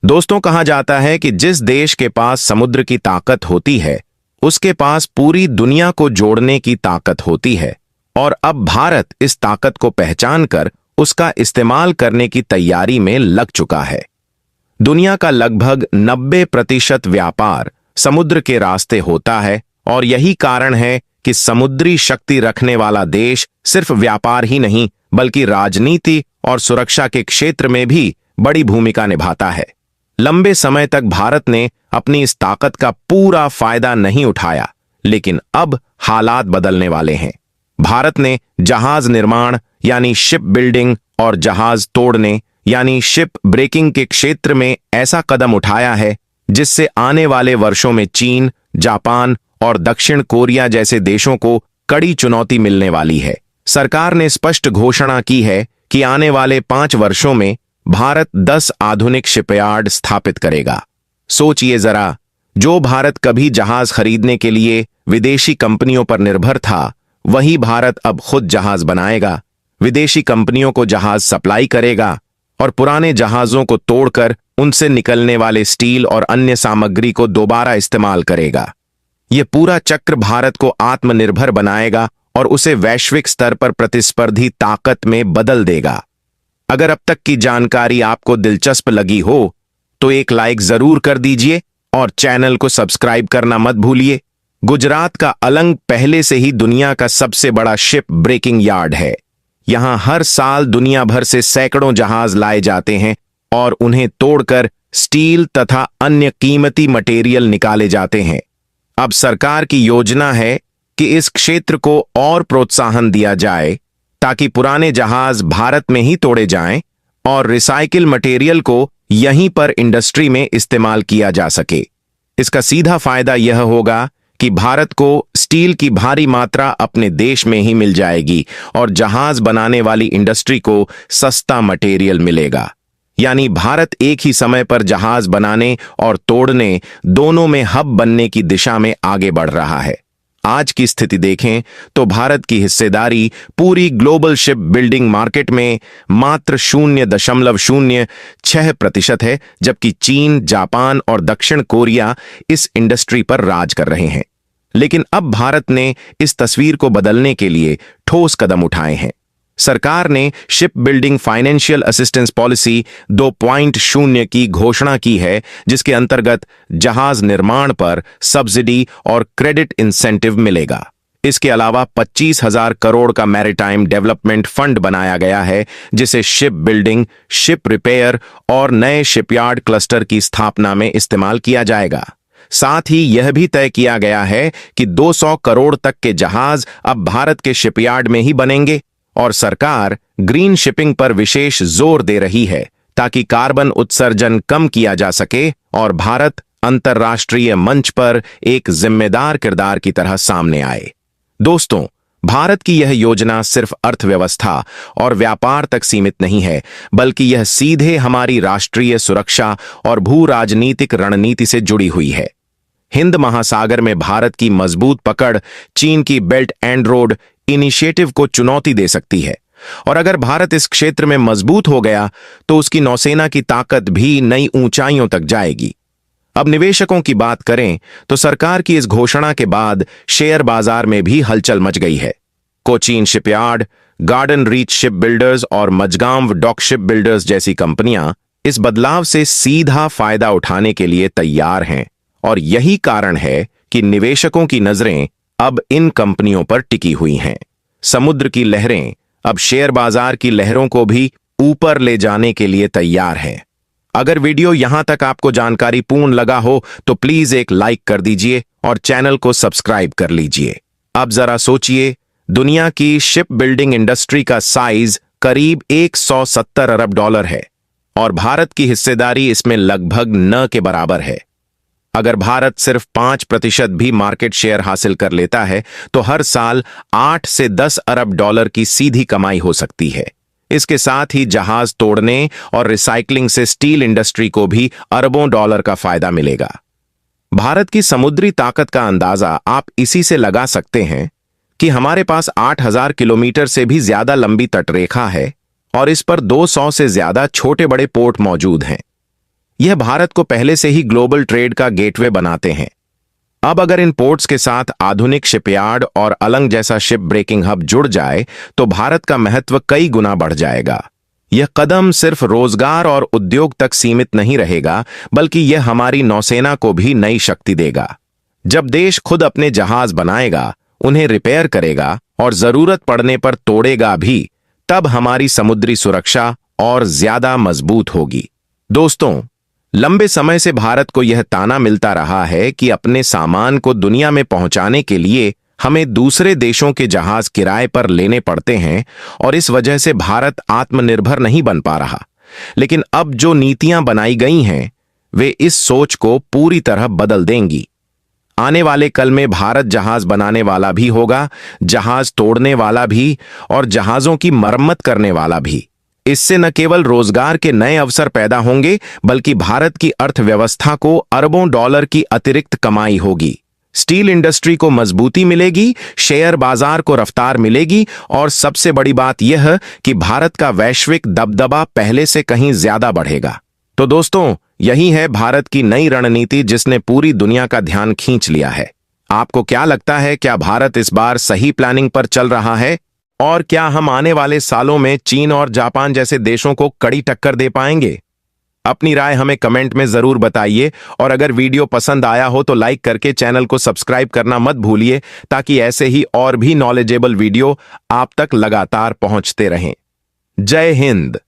दोस्तों, कहा जाता है कि जिस देश के पास समुद्र की ताकत होती है उसके पास पूरी दुनिया को जोड़ने की ताकत होती है। और अब भारत इस ताकत को पहचान कर उसका इस्तेमाल करने की तैयारी में लग चुका है। दुनिया का लगभग 90% व्यापार समुद्र के रास्ते होता है और यही कारण है कि समुद्री शक्ति रखने वाला देश सिर्फ व्यापार ही नहीं बल्कि राजनीति और सुरक्षा के क्षेत्र में भी बड़ी भूमिका निभाता है। लंबे समय तक भारत ने अपनी इस ताकत का पूरा फायदा नहीं उठाया, लेकिन अब हालात बदलने वाले हैं। भारत ने जहाज निर्माण यानी शिप बिल्डिंग और जहाज तोड़ने यानी शिप ब्रेकिंग के क्षेत्र में ऐसा कदम उठाया है जिससे आने वाले वर्षों में चीन, जापान और दक्षिण कोरिया जैसे देशों को कड़ी चुनौती मिलने वाली है। सरकार ने स्पष्ट घोषणा की है कि आने वाले 5 वर्षों में भारत 10 आधुनिक शिपयार्ड स्थापित करेगा। सोचिए जरा, जो भारत कभी जहाज खरीदने के लिए विदेशी कंपनियों पर निर्भर था, वही भारत अब खुद जहाज बनाएगा, विदेशी कंपनियों को जहाज सप्लाई करेगा और पुराने जहाजों को तोड़कर उनसे निकलने वाले स्टील और अन्य सामग्री को दोबारा इस्तेमाल करेगा। यह पूरा चक्र भारत को आत्मनिर्भर बनाएगा और उसे वैश्विक स्तर पर प्रतिस्पर्धी ताकत में बदल देगा। अगर अब तक की जानकारी आपको दिलचस्प लगी हो तो एक लाइक जरूर कर दीजिए और चैनल को सब्सक्राइब करना मत भूलिए। गुजरात का अलंग पहले से ही दुनिया का सबसे बड़ा शिप ब्रेकिंग यार्ड है। यहां हर साल दुनिया भर से सैकड़ों जहाज लाए जाते हैं और उन्हें तोड़कर स्टील तथा अन्य कीमती मटेरियल निकाले जाते हैं। अब सरकार की योजना है कि इस क्षेत्र को और प्रोत्साहन दिया जाए ताकि पुराने जहाज भारत में ही तोड़े जाएं और रिसाइकिल मटेरियल को यहीं पर इंडस्ट्री में इस्तेमाल किया जा सके। इसका सीधा फायदा यह होगा कि भारत को स्टील की भारी मात्रा अपने देश में ही मिल जाएगी और जहाज बनाने वाली इंडस्ट्री को सस्ता मटेरियल मिलेगा। यानी भारत एक ही समय पर जहाज बनाने और तोड़ने दोनों में हब बनने की दिशा में आगे बढ़ रहा है। आज की स्थिति देखें तो भारत की हिस्सेदारी पूरी ग्लोबल शिप बिल्डिंग मार्केट में मात्र 0.06% है, जबकि चीन, जापान और दक्षिण कोरिया इस इंडस्ट्री पर राज कर रहे हैं। लेकिन अब भारत ने इस तस्वीर को बदलने के लिए ठोस कदम उठाए हैं। सरकार ने ship building financial assistance policy 2.0 की घोषणा की है, जिसके अंतर्गत जहाज निर्माण पर सब्सिडी और क्रेडिट इंसेंटिव मिलेगा। इसके अलावा 25,000 करोड़ का मैरीटाइम डेवलपमेंट फंड बनाया गया है, जिसे शिप बिल्डिंग, शिप रिपेयर और नए शिपयार्ड क्लस्टर की स्थापना में इस्तेमाल किया जाएगा। साथ ही यह भी तय किया गया है कि 200 करोड़ तक के जहाज अब भारत के शिपयार्ड में ही बनेंगे और सरकार ग्रीन शिपिंग पर विशेष जोर दे रही है ताकि कार्बन उत्सर्जन कम किया जा सके और भारत अंतर्राष्ट्रीय मंच पर एक जिम्मेदार किरदार की तरह सामने आए। दोस्तों, भारत की यह योजना सिर्फ अर्थव्यवस्था और व्यापार तक सीमित नहीं है, बल्कि यह सीधे हमारी राष्ट्रीय सुरक्षा और भू राजनीतिक रणनीति से जुड़ी हुई है। हिंद महासागर में भारत की मजबूत पकड़ चीन की बेल्ट एंड रोड इनिशिएटिव को चुनौती दे सकती है और अगर भारत इस क्षेत्र में मजबूत हो गया तो उसकी नौसेना की ताकत भी नई ऊंचाइयों तक जाएगी। अब निवेशकों की बात करें तो सरकार की इस घोषणा के बाद शेयर बाजार में भी हलचल मच गई है। Cochin shipyard, garden reach ship builders और मजगांव डॉक शिप बिल्डर्स जैसी कंपनियां इस बदलाव से सीधा फायदा उठाने के लिए तैयार हैं और यही कारण है कि निवेशकों की नजरें अब इन कंपनियों पर टिकी हुई हैं। समुद्र की लहरें अब शेयर बाजार की लहरों को भी ऊपर ले जाने के लिए तैयार हैं। अगर वीडियो यहां तक आपको जानकारी पूर्ण लगा हो तो प्लीज एक लाइक कर दीजिए और चैनल को सब्सक्राइब कर लीजिए। अब जरा सोचिए, दुनिया की शिप बिल्डिंग इंडस्ट्री का साइज करीब 170 अरब डॉलर है और भारत की हिस्सेदारी इसमें लगभग न के बराबर है। अगर भारत सिर्फ 5% भी मार्केट शेयर हासिल कर लेता है तो हर साल 8 से 10 अरब डॉलर की सीधी कमाई हो सकती है। इसके साथ ही जहाज तोड़ने और रिसाइकलिंग से स्टील इंडस्ट्री को भी अरबों डॉलर का फायदा मिलेगा। भारत की समुद्री ताकत का अंदाजा आप इसी से लगा सकते हैं कि हमारे पास 8,000 किलोमीटर से भी ज्यादा लंबी तटरेखा है और इस पर 200 से ज्यादा छोटे बड़े पोर्ट मौजूद हैं। यह भारत को पहले से ही ग्लोबल ट्रेड का गेटवे बनाते हैं। अब अगर इन पोर्ट्स के साथ आधुनिक शिपयार्ड और अलंग जैसा शिप ब्रेकिंग हब जुड़ जाए तो भारत का महत्व कई गुना बढ़ जाएगा। यह कदम सिर्फ रोजगार और उद्योग तक सीमित नहीं रहेगा, बल्कि यह हमारी नौसेना को भी नई शक्ति देगा। जब देश खुद अपने जहाज बनाएगा, उन्हें रिपेयर करेगा और जरूरत पड़ने पर तोड़ेगा भी, तब हमारी समुद्री सुरक्षा और ज्यादा मजबूत होगी। दोस्तों, लंबे समय से भारत को यह ताना मिलता रहा है कि अपने सामान को दुनिया में पहुंचाने के लिए हमें दूसरे देशों के जहाज किराए पर लेने पड़ते हैं और इस वजह से भारत आत्मनिर्भर नहीं बन पा रहा। लेकिन अब जो नीतियां बनाई गई हैं, वे इस सोच को पूरी तरह बदल देंगी। आने वाले कल में भारत जहाज बनाने वाला भी होगा, जहाज तोड़ने वाला भी और जहाजों की मरम्मत करने वाला भी। इससे न केवल रोजगार के नए अवसर पैदा होंगे, बल्कि भारत की अर्थव्यवस्था को अरबों डॉलर की अतिरिक्त कमाई होगी। स्टील इंडस्ट्री को मजबूती मिलेगी, शेयर बाजार को रफ्तार मिलेगी और सबसे बड़ी बात यह कि भारत का वैश्विक दबदबा पहले से कहीं ज्यादा बढ़ेगा। तो दोस्तों, यही है भारत की नई रणनीति जिसने पूरी दुनिया का ध्यान खींच लिया है। आपको क्या लगता है, क्या भारत इस बार सही प्लानिंग पर चल रहा है? और क्या हम आने वाले सालों में चीन और जापान जैसे देशों को कड़ी टक्कर दे पाएंगे? अपनी राय हमें कमेंट में जरूर बताइए और अगर वीडियो पसंद आया हो तो लाइक करके चैनल को सब्सक्राइब करना मत भूलिए, ताकि ऐसे ही और भी नॉलेजेबल वीडियो आप तक लगातार पहुंचते रहें। जय हिंद।